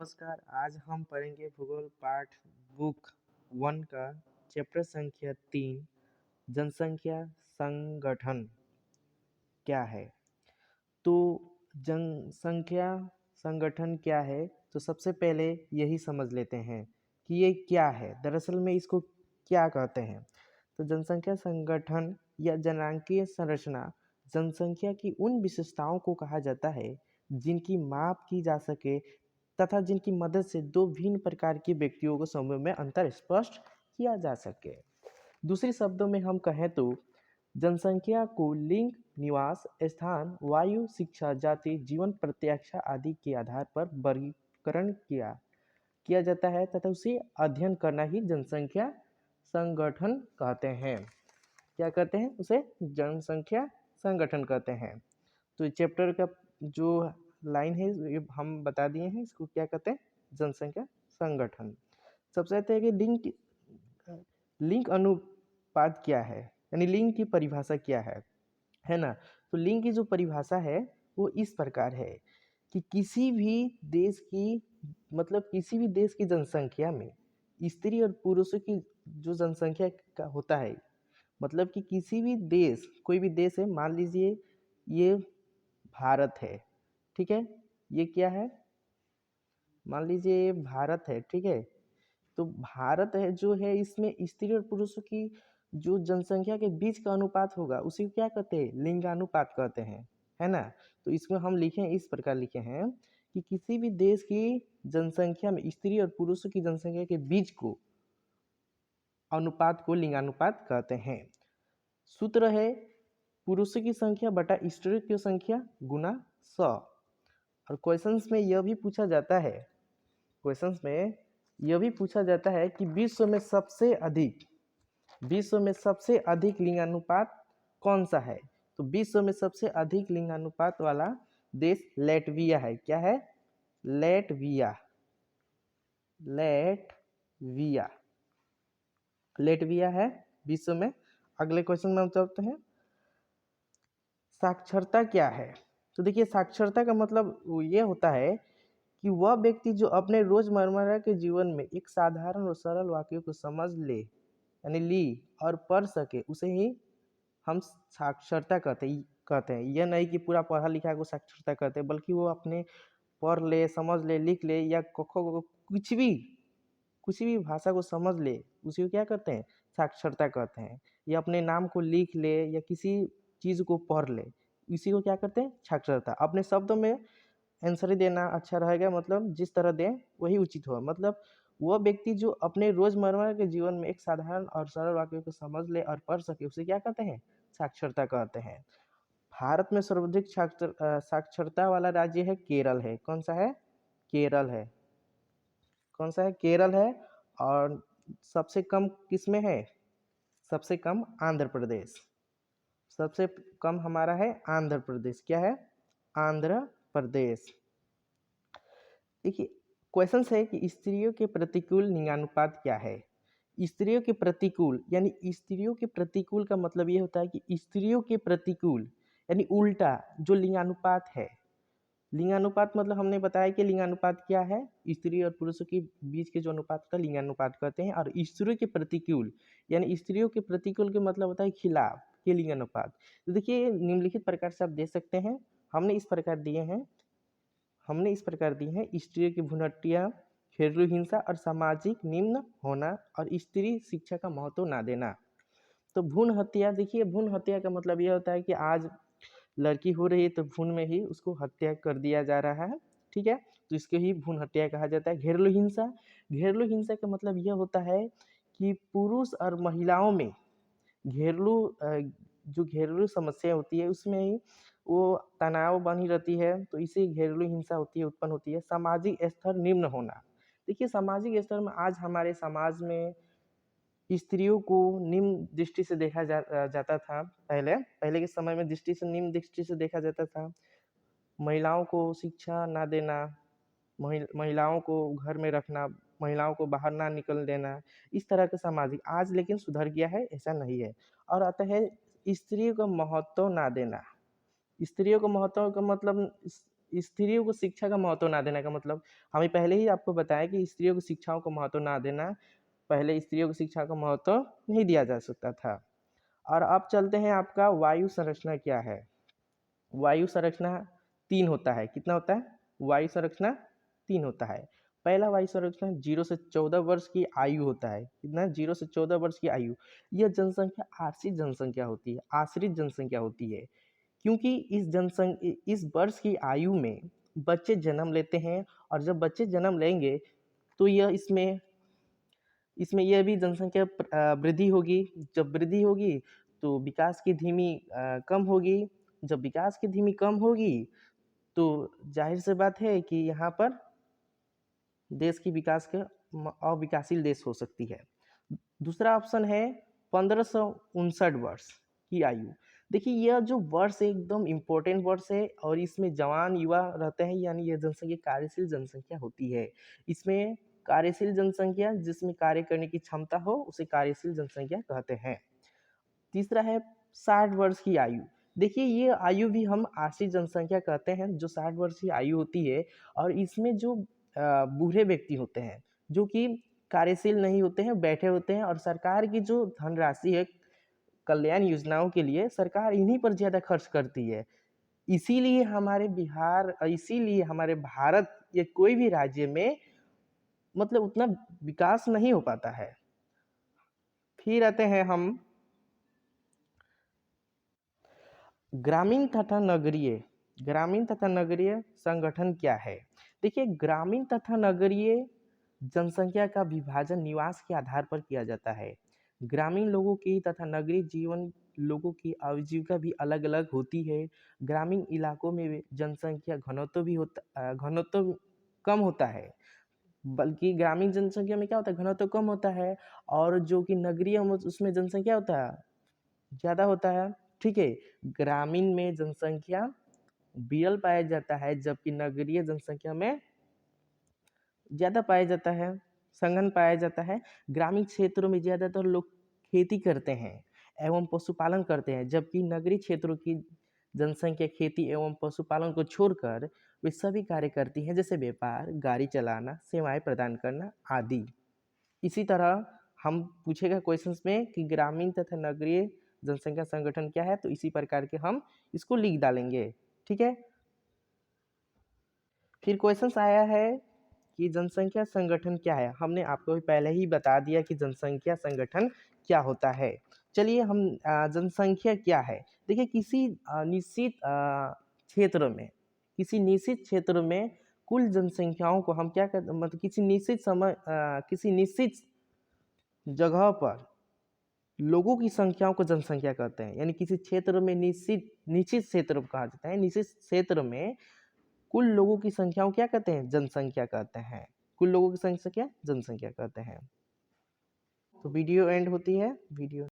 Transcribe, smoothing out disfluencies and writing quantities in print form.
नमस्कार। आज हम पढ़ेंगे भूगोल पाठ बुक 1 का चैप्टर संख्या 3 जनसंख्या संगठन क्या है। तो जनसंख्या संगठन क्या है, तो सबसे पहले यही समझ लेते हैं कि ये क्या है, दरअसल में इसको क्या कहते हैं। तो जनसंख्या संगठन या जनांकीय संरचना जनसंख्या की उन विशेषताओं को कहा जाता है जिनकी माप की जा सके तथा जिनकी मदद से दो भिन्न प्रकार के व्यक्तियों को समूह में अंतर स्पष्ट किया जा सके। दूसरे शब्दों में हम कहें तो जनसंख्या को लिंग, निवास स्थान, वायु, शिक्षा, जाति, जीवन प्रत्याशा आदि के आधार पर वर्गीकरण किया किया जाता है तथा उसे अध्ययन करना ही जनसंख्या संगठन कहते हैं। क्या कहते हैं? उसे जनसंख्या संगठन कहते हैं। तो चैप्टर का जो लाइन है ये हम बता दिए हैं, इसको क्या कहते हैं? जनसंख्या संगठन। सबसे कहते हैं कि लिंग अनुपात क्या है, यानी लिंग की परिभाषा क्या है ना। तो लिंग की जो परिभाषा है वो इस प्रकार है कि किसी भी देश की किसी भी देश की जनसंख्या में स्त्री और पुरुषों की जो जनसंख्या का होता है, मतलब कि किसी भी देश, कोई भी देश है, मान लीजिए ये भारत है, ठीक है, ये क्या है, मान लीजिए ये भारत है, ठीक है। तो भारत है जो है, इसमें स्त्री और पुरुषों की जो जनसंख्या के बीच का अनुपात होगा उसी को क्या कहते हैं? लिंगानुपात कहते हैं, है ना। तो इसमें हम लिखे इस प्रकार लिखे हैं कि किसी भी देश की जनसंख्या में स्त्री और पुरुषों की जनसंख्या के बीच को अनुपात को लिंगानुपात कहते हैं। सूत्र है पुरुषों की संख्या बटा स्त्रियों की संख्या गुना 100। और क्वेश्चंस में यह भी पूछा जाता है, कि विश्व में सबसे अधिक लिंगानुपात कौन सा है। तो विश्व में सबसे अधिक लिंगानुपात वाला देश लैटविया है। क्या है? लेटविया है विश्व में। अगले क्वेश्चन में हम चलते हैं, साक्षरता क्या है। तो देखिए, साक्षरता का मतलब ये होता है कि वह व्यक्ति जो अपने रोजमर्रा के जीवन में एक साधारण और सरल वाक्य को समझ ले, यानी ली और पढ़ सके, उसे ही हम साक्षरता कहते हैं। यह नहीं कि पूरा पढ़ा लिखा को साक्षरता कहते हैं, बल्कि वो अपने पढ़ ले, समझ ले, लिख ले, या कुछ भी भाषा को समझ ले, उसी को क्या कहते हैं? साक्षरता कहते हैं। या अपने नाम को लिख ले या किसी चीज़ को पढ़ ले, इसी को क्या कहते हैं? साक्षरता। अपने शब्दों में आंसर ही देना अच्छा रहेगा, मतलब जिस तरह दें वही उचित हो। मतलब वह व्यक्ति जो अपने रोजमर्रा के जीवन में एक साधारण और सरल वाक्य को समझ ले और पढ़ सके, उसे क्या कहते हैं? साक्षरता कहते हैं। भारत में सर्वाधिक साक्षरता वाला राज्य है केरल है। कौन सा है? केरल है। कौन सा है? केरल है। और सबसे कम किसमें है? सबसे कम आंध्र प्रदेश। सबसे कम हमारा है आंध्र प्रदेश। क्या है? आंध्र प्रदेश। देखिए, क्वेश्चन है कि स्त्रियों के प्रतिकूल लिंगानुपात क्या है। स्त्रियों के प्रतिकूल, यानी स्त्रियों के प्रतिकूल का मतलब ये होता है कि स्त्रियों के प्रतिकूल यानी उल्टा जो लिंगानुपात है। लिंगानुपात मतलब हमने बताया कि लिंगानुपात क्या है, स्त्री और पुरुषों के बीच के जो अनुपात का लिंगानुपात कहते हैं। और स्त्रियों के प्रतिकूल, यानी स्त्रियों के प्रतिकूल के मतलब होता है खिलाफ के लिंगानुपात। तो देखिए, निम्नलिखित प्रकार से आप दे सकते हैं। हमने इस प्रकार दी हैं, स्त्रियों की भ्रूण हत्या, घरेलू हिंसा और सामाजिक निम्न होना, और स्त्री शिक्षा का महत्व ना देना। तो भ्रूण हत्या, देखिए भ्रूण हत्या का मतलब यह होता है कि आज लड़की हो रही है तो भ्रूण में ही उसको हत्या कर दिया जा रहा है, ठीक है। तो इसको ही भ्रूण हत्या कहा जाता है। घरेलू हिंसा का मतलब यह होता है कि पुरुष और महिलाओं में जो घरेलू समस्या होती है उसमें ही वो तनाव बनी रहती है, तो इसे घरेलू हिंसा उत्पन्न होती है। सामाजिक स्तर निम्न होना, देखिए सामाजिक स्तर में आज हमारे समाज में स्त्रियों को निम्न दृष्टि से देखा जाता था। पहले के समय में निम्न दृष्टि से देखा जाता था। महिलाओं को शिक्षा ना देना, महिलाओं को घर में रखना, महिलाओं को बाहर ना निकल देना, इस तरह के सामाजिक। आज लेकिन सुधर गया है, ऐसा नहीं है। और आता है स्त्रियों का महत्व ना देना। स्त्रियों को महत्व का मतलब स्त्रियों को शिक्षा का महत्व ना देने का मतलब हमें पहले ही आपको बताया कि स्त्रियों को शिक्षाओं को महत्व ना देना, पहले स्त्रियों को शिक्षा का महत्व नहीं दिया जा सकता था। और अब चलते हैं आपका वायु संरचना क्या है। वायु संरचना 3 होता है। कितना होता है? वायु संरचना 3 होता है। पहला वायु संरचना 0 से 14 वर्ष की आयु होता है। कितना? 0 से 14 वर्ष की आयु। यह जनसंख्या आश्रित जनसंख्या होती है, आश्रित जनसंख्या होती है। क्योंकि इस वर्ष की आयु में बच्चे जन्म लेते हैं और जब बच्चे जन्म लेंगे तो यह इसमें इसमें यह भी जनसंख्या वृद्धि होगी। जब वृद्धि होगी तो विकास की धीमी कम होगी। जब विकास की धीमी कम होगी तो जाहिर सी बात है कि यहाँ पर देश की विकास के अविकासशील देश हो सकती है। दूसरा ऑप्शन है 1559 वर्ष की आयु। देखिए यह जो वर्ष है एकदम इम्पोर्टेंट वर्ष है और इसमें जवान युवा रहते हैं, यानी यह जनसंख्या कार्यशील जनसंख्या होती है। इसमें कार्यशील जनसंख्या जिसमें कार्य करने की क्षमता हो उसे कार्यशील जनसंख्या कहते हैं। तीसरा है 60 वर्ष की आयु। देखिए ये आयु भी हम आश्रित जनसंख्या कहते हैं, जो 60 वर्ष की आयु होती है और इसमें जो बूढ़े व्यक्ति होते हैं जो कि कार्यशील नहीं होते हैं, बैठे होते हैं और सरकार की जो धनराशि है कल्याण योजनाओं के लिए सरकार इन्हीं पर ज़्यादा खर्च करती है। इसीलिए हमारे भारत या कोई भी राज्य में मतलब उतना विकास नहीं हो पाता है। फिर आते हैं हम ग्रामीण तथा नगरीय संगठन क्या है। देखिए ग्रामीण तथा नगरीय जनसंख्या का विभाजन निवास के आधार पर किया जाता है। ग्रामीण लोगों की तथा नगरीय जीवन लोगों की आजीविका भी अलग अलग होती है। ग्रामीण इलाकों में जनसंख्या घनत्व कम होता है, बल्कि ग्रामीण जनसंख्या में क्या होता है, घनत्व कम होता है। और जो कि नगरीय उसमें जनसंख्या होता है ज़्यादा होता है। ठीक है, ग्रामीण में जनसंख्या विरल पाया जाता है जबकि नगरीय जनसंख्या में ज़्यादा पाया जाता है, संघन पाया जाता है। ग्रामीण क्षेत्रों में ज़्यादातर लोग खेती करते हैं एवं पशुपालन करते हैं, जबकि नगरीय क्षेत्रों की जनसंख्या खेती एवं पशुपालन को छोड़कर वे सभी कार्य करती हैं, जैसे व्यापार, गाड़ी चलाना, सेवाएं प्रदान करना आदि। इसी तरह हम पूछेगा क्वेश्चंस में कि ग्रामीण तथा नगरीय जनसंख्या संगठन क्या है, तो इसी प्रकार के हम इसको लिख डालेंगे। ठीक है, फिर क्वेश्चंस आया है कि जनसंख्या संगठन क्या है। हमने आपको पहले ही बता दिया कि जनसंख्या संगठन क्या होता है। चलिए हम जनसंख्या क्या है। देखिए किसी निश्चित क्षेत्र में कुल जनसंख्याओं को हम क्या कहते, मतलब किसी निश्चित जगह पर लोगों की संख्याओं को जनसंख्या कहते हैं। यानी किसी क्षेत्र में निश्चित क्षेत्र कहा जाता है। निश्चित क्षेत्र में कुल लोगों की संख्याओं क्या कहते हैं, जनसंख्या कहते हैं। कुल लोगों की संख्या जनसंख्या कहते हैं। तो वीडियो एंड होती है। वीडियो